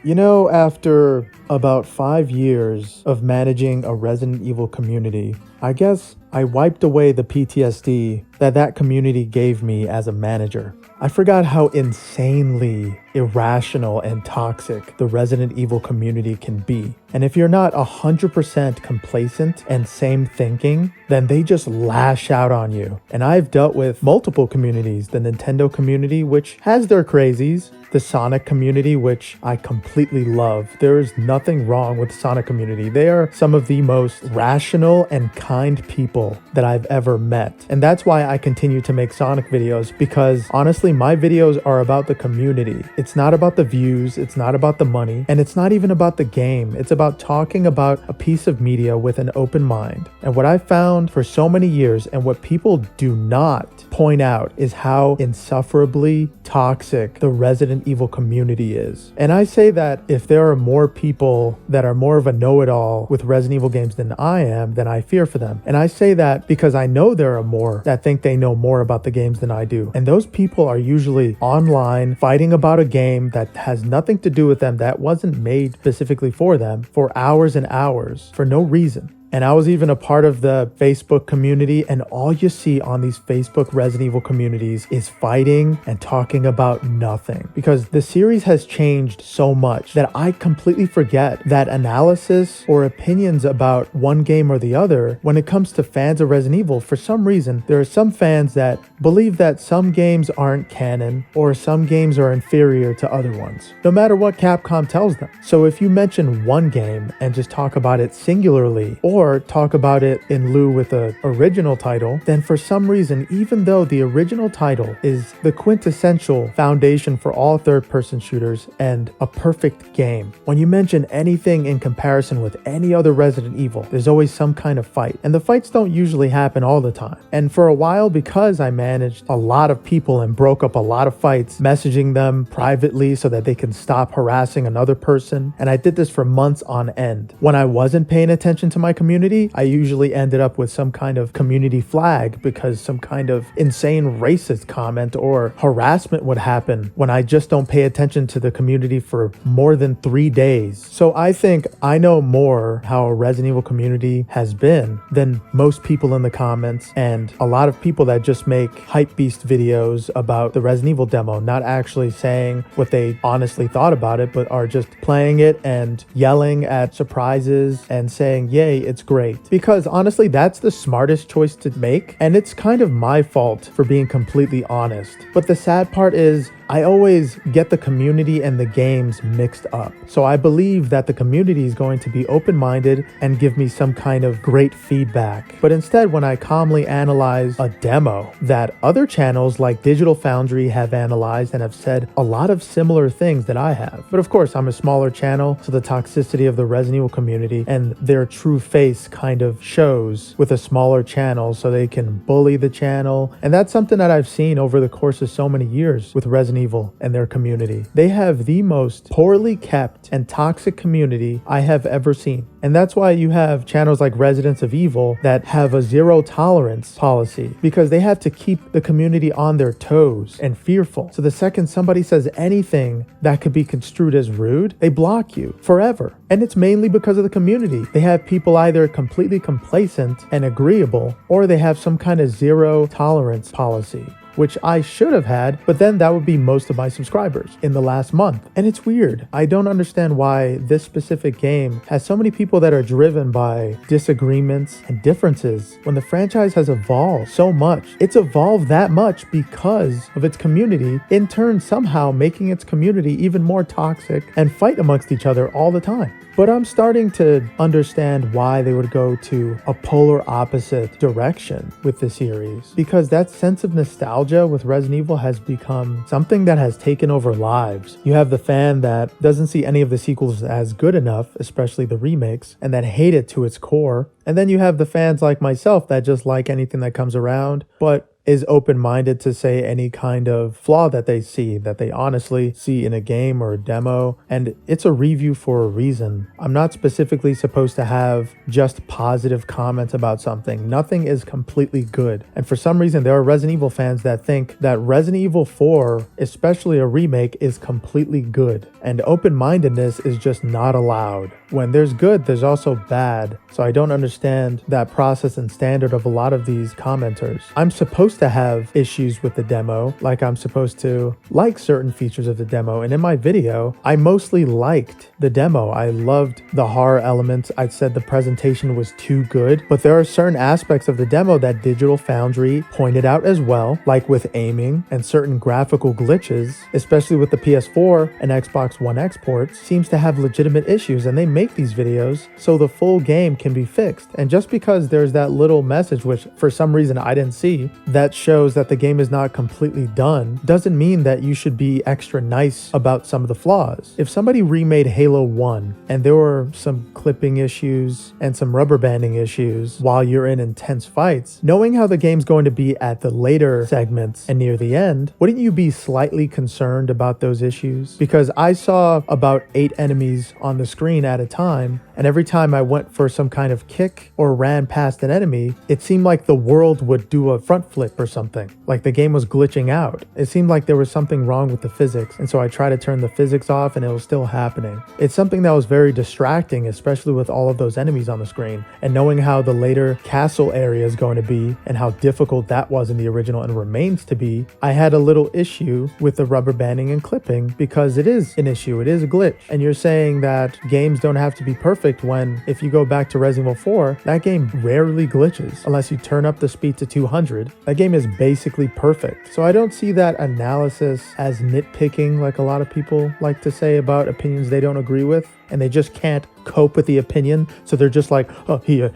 You know, after about 5 years of managing a Resident Evil community, I guess I wiped away the PTSD that community gave me as a manager. I forgot how insanely irrational and toxic the Resident Evil community can be. And if you're not 100% complacent and same thinking, then they just lash out on you. And I've dealt with multiple communities, the Nintendo community, which has their crazies, the Sonic community, which I completely love. There is nothing wrong with the Sonic community. They are some of the most rational and kind people that I've ever met. And that's why I continue to make Sonic videos, because honestly, my videos are about the community. It's not about the views, it's not about the money, and it's not even about the game. It's about talking about a piece of media with an open mind. And what I found for so many years, and what people do not point out, is how insufferably toxic the Resident Evil community is. And I say that if there are more people that are more of a know-it-all with Resident Evil games than I am, then I fear for them. And I say that because I know there are more that think they know more about the games than I do. And those people are usually online fighting about a game that has nothing to do with them, that wasn't made specifically for them, for hours and hours for no reason. And I was even a part of the Facebook community, and all you see on these Facebook Resident Evil communities is fighting and talking about nothing. Because the series has changed so much that I completely forget that analysis or opinions about one game or the other, when it comes to fans of Resident Evil, for some reason, there are some fans that believe that some games aren't canon or some games are inferior to other ones, no matter what Capcom tells them. So if you mention one game and just talk about it singularly, or talk about it in lieu with the original title, then for some reason, even though the original title is the quintessential foundation for all third-person shooters and a perfect game, when you mention anything in comparison with any other Resident Evil, there's always some kind of fight. And the fights don't usually happen all the time. And for a while, because I managed a lot of people and broke up a lot of fights, messaging them privately so that they can stop harassing another person, and I did this for months on end. When I wasn't paying attention to my community, I usually ended up with some kind of community flag because some kind of insane racist comment or harassment would happen when I just don't pay attention to the community for more than 3 days. So I think I know more how a Resident Evil community has been than most people in the comments, and a lot of people that just make hypebeast videos about the Resident Evil demo, not actually saying what they honestly thought about it, but are just playing it and yelling at surprises and saying, yay, it's great. Because honestly, that's the smartest choice to make, and it's kind of my fault for being completely honest. But the sad part is, I always get the community and the games mixed up. So I believe that the community is going to be open-minded and give me some kind of great feedback. But instead, when I calmly analyze a demo that other channels like Digital Foundry have analyzed and have said a lot of similar things that I have. But of course, I'm a smaller channel, so the toxicity of the Resident Evil community and their true face kind of shows with a smaller channel, so they can bully the channel. And that's something that I've seen over the course of so many years with Resident Evil and their community. They have the most poorly kept and toxic community I have ever seen. And that's why you have channels like Residents of Evil that have a zero tolerance policy, because they have to keep the community on their toes and fearful. So the second somebody says anything that could be construed as rude, they block you forever. And it's mainly because of the community. They have people either completely complacent and agreeable, or they have some kind of zero tolerance policy, which I should have had, but then that would be most of my subscribers in the last month. And it's weird. I don't understand why this specific game has so many people that are driven by disagreements and differences when the franchise has evolved so much. It's evolved that much because of its community, in turn somehow making its community even more toxic and fight amongst each other all the time. But I'm starting to understand why they would go to a polar opposite direction with the series, because that sense of nostalgia with Resident Evil has become something that has taken over lives. You have the fan that doesn't see any of the sequels as good enough, especially the remakes, and that hate it to its core. And then you have the fans like myself that just like anything that comes around, but is open-minded to say any kind of flaw that they see, that they honestly see in a game or a demo, and it's a review for a reason. I'm not specifically supposed to have just positive comments about something. Nothing is completely good. And for some reason, there are Resident Evil fans that think that Resident Evil 4, especially a remake, is completely good. And open-mindedness is just not allowed. When there's good, there's also bad. So I don't understand that process and standard of a lot of these commenters. I'm supposed to have issues with the demo, like I'm supposed to like certain features of the demo. And in my video, I mostly liked the demo. I loved the horror elements. I said the presentation was too good, but there are certain aspects of the demo that Digital Foundry pointed out as well, like with aiming and certain graphical glitches, especially with the PS4 and Xbox One X ports, seems to have legitimate issues, and they make these videos so the full game can be fixed. And just because there's that little message, which for some reason I didn't see, that shows that the game is not completely done, doesn't mean that you should be extra nice about some of the flaws. If somebody remade Halo 1 and there were some clipping issues and some rubber banding issues while you're in intense fights, knowing how the game's going to be at the later segments and near the end, wouldn't you be slightly concerned about those issues? Because I saw about 8 enemies on the screen at a time, and every time I went for some kind of kick or ran past an enemy, it seemed like the world would do a front flip or something, like the game was glitching out. It seemed like there was something wrong with the physics, and so I tried to turn the physics off and it was still happening. It's something that was very distracting, especially with all of those enemies on the screen, and knowing how the later castle area is going to be and how difficult that was in the original and remains to be, I had a little issue with the rubber banding and clipping because it is an issue, it is a glitch. And you're saying that games don't have to be perfect when, if you go back to Resident Evil 4, that game rarely glitches unless you turn up the speed to 200. That game is basically perfect. So I don't see that analysis as nitpicking like a lot of people like to say about opinions they don't agree with, and they just can't cope with the opinion, so they're just like, oh, you're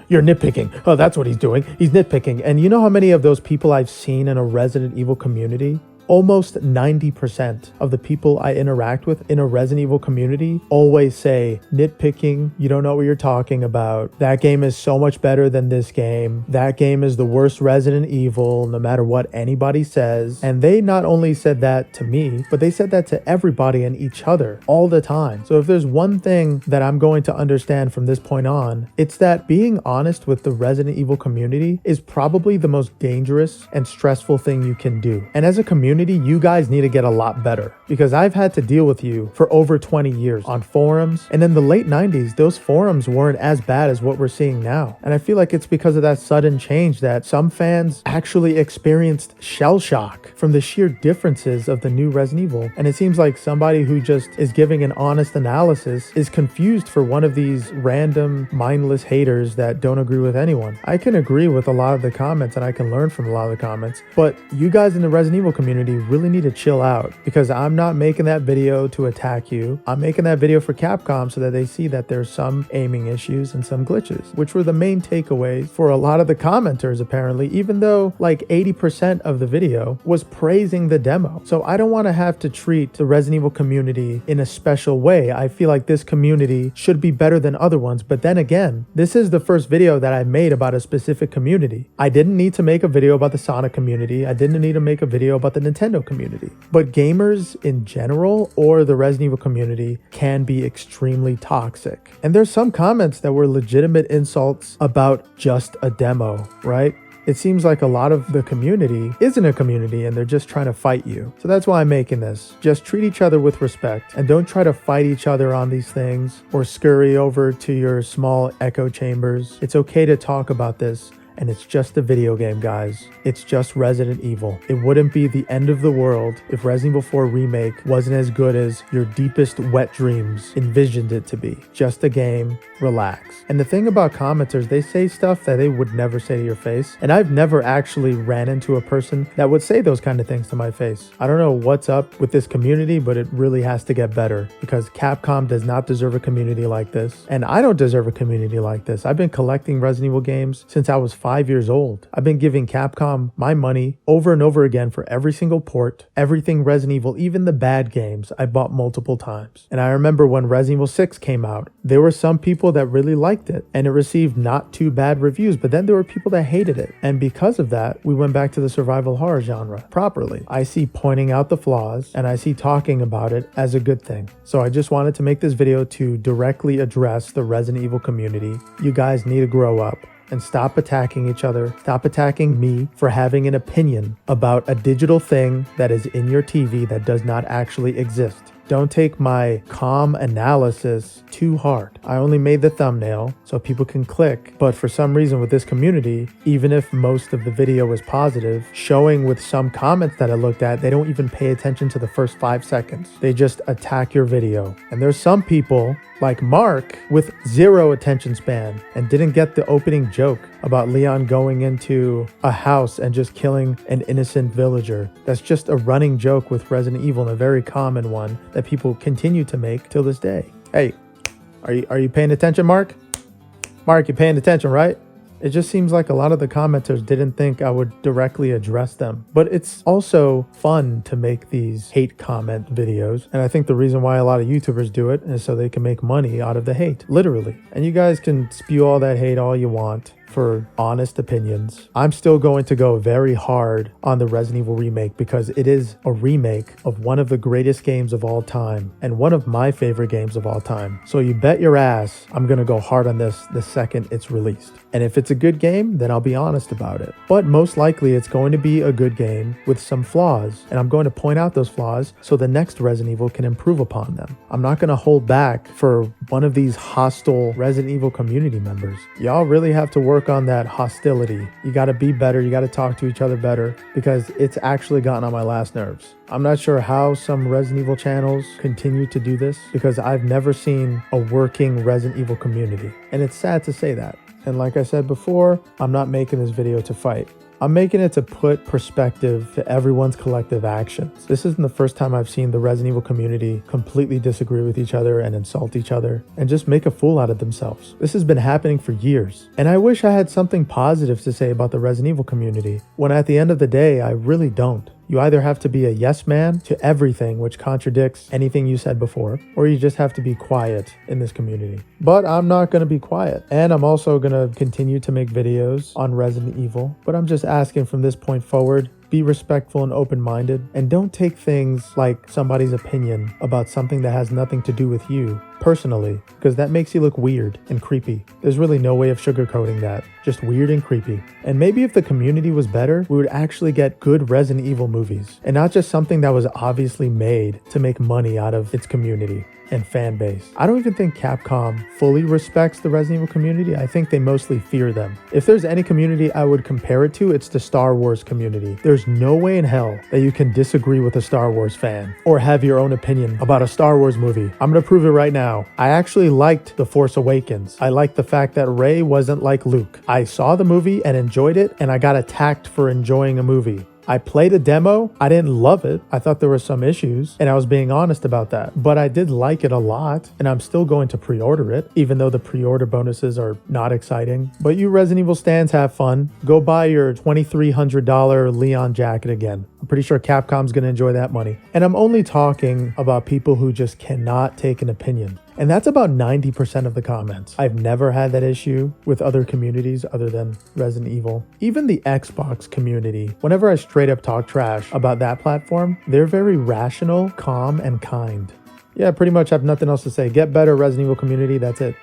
nitpicking. Oh, that's what he's doing. He's nitpicking. And you know how many of those people I've seen in a Resident Evil community? Almost 90% of the people I interact with in a Resident Evil community always say, nitpicking, you don't know what you're talking about. That game is so much better than this game. That game is the worst Resident Evil, no matter what anybody says. And they not only said that to me, but they said that to everybody and each other all the time. So if there's one thing that I'm going to understand from this point on, it's that being honest with the Resident Evil community is probably the most dangerous and stressful thing you can do. And as a community, you guys need to get a lot better, because I've had to deal with you for over 20 years on forums, and in the late 90s those forums weren't as bad as what we're seeing now. And I feel like it's because of that sudden change that some fans actually experienced shell shock from the sheer differences of the new Resident Evil, and it seems like somebody who just is giving an honest analysis is confused for one of these random mindless haters that don't agree with anyone. I can agree with a lot of the comments and I can learn from a lot of the comments, but you guys in the Resident Evil community really need to chill out, because I'm not making that video to attack you. I'm making that video for Capcom so that they see that there's some aiming issues and some glitches, which were the main takeaways for a lot of the commenters apparently, even though like 80% of the video was praising the demo. So I don't want to have to treat the Resident Evil community in a special way. I feel like this community should be better than other ones, but then again, this is the first video that I made about a specific community. I didn't need to make a video about the Sonic community. I didn't need to make a video about the Nintendo community. But gamers in general or the Resident Evil community can be extremely toxic. And there's some comments that were legitimate insults about just a demo, right? It seems like a lot of the community isn't a community and they're just trying to fight you. So that's why I'm making this. Just treat each other with respect and don't try to fight each other on these things or scurry over to your small echo chambers. It's okay to talk about this. And it's just a video game, guys. It's just Resident Evil. It wouldn't be the end of the world if Resident Evil 4 Remake wasn't as good as your deepest wet dreams envisioned it to be. Just a game, relax. And the thing about commenters, they say stuff that they would never say to your face. And I've never actually ran into a person that would say those kind of things to my face. I don't know what's up with this community, but it really has to get better, because Capcom does not deserve a community like this. And I don't deserve a community like this. I've been collecting Resident Evil games since I was 5 years old. I've been giving Capcom my money over and over again for every single port, everything Resident Evil, even the bad games I bought multiple times. And I remember when Resident Evil 6 came out, there were some people that really liked it and it received not too bad reviews, but then there were people that hated it. And because of that, we went back to the survival horror genre properly. I see pointing out the flaws and I see talking about it as a good thing. So I just wanted to make this video to directly address the Resident Evil community. You guys need to grow up and stop attacking each other. Stop attacking me for having an opinion about a digital thing that is in your TV that does not actually exist. Don't take my calm analysis too hard. I only made the thumbnail so people can click, but for some reason with this community, even if most of the video was positive, showing with some comments that I looked at, they don't even pay attention to the first 5 seconds. They just attack your video. And there's some people like Mark with zero attention span and didn't get the opening joke about Leon going into a house and just killing an innocent villager. That's just a running joke with Resident Evil and a very common one that people continue to make till this day. Hey, are you paying attention, Mark? Mark, you paying attention, right? It just seems like a lot of the commenters didn't think I would directly address them. But it's also fun to make these hate comment videos. And I think the reason why a lot of YouTubers do it is so they can make money out of the hate, literally. And you guys can spew all that hate all you want for honest opinions. I'm still going to go very hard on the Resident Evil remake because it is a remake of one of the greatest games of all time and one of my favorite games of all time. So you bet your ass I'm gonna go hard on this the second it's released. And if it's a good game, then I'll be honest about it. But most likely it's going to be a good game with some flaws, and I'm going to point out those flaws so the next Resident Evil can improve upon them. I'm not gonna hold back for one of these hostile Resident Evil community members. Y'all really have to work on that hostility. You got to be better. You got to talk to each other better because it's actually gotten on my last nerves. I'm not sure how some Resident Evil channels continue to do this because I've never seen a working Resident Evil community. And it's sad to say that. And like I said before, I'm not making this video to fight. I'm making it to put perspective to everyone's collective actions. This isn't the first time I've seen the Resident Evil community completely disagree with each other and insult each other and just make a fool out of themselves. This has been happening for years. And I wish I had something positive to say about the Resident Evil community, when at the end of the day, I really don't. You either have to be a yes man to everything, which contradicts anything you said before, or you just have to be quiet in this community. But I'm not going to be quiet. And I'm also going to continue to make videos on Resident Evil. But I'm just asking from this point forward, be respectful and open-minded, and don't take things like somebody's opinion about something that has nothing to do with you personally, because that makes you look weird and creepy. There's really no way of sugarcoating that. Just weird and creepy. And maybe if the community was better, we would actually get good Resident Evil movies, and not just something that was obviously made to make money out of its community and fan base. I don't even think Capcom fully respects the Resident Evil community. I think they mostly fear them. If there's any community I would compare it to, it's the Star Wars community. There's no way in hell that you can disagree with a Star Wars fan or have your own opinion about a Star Wars movie. I'm gonna prove it right now. I actually liked The Force Awakens. I liked the fact that Rey wasn't like Luke. I saw the movie and enjoyed it, and I got attacked for enjoying a movie. I played a demo. I didn't love it. I thought there were some issues, and I was being honest about that. But I did like it a lot, and I'm still going to pre-order it, even though the pre-order bonuses are not exciting. But you Resident Evil stans have fun. Go buy your $2,300 Leon jacket again. I'm pretty sure Capcom's going to enjoy that money. And I'm only talking about people who just cannot take an opinion. And that's about 90% of the comments. I've never had that issue with other communities other than Resident Evil. Even the Xbox community, whenever I straight up talk trash about that platform, they're very rational, calm, and kind. Yeah, pretty much have nothing else to say. Get better, Resident Evil community. That's it.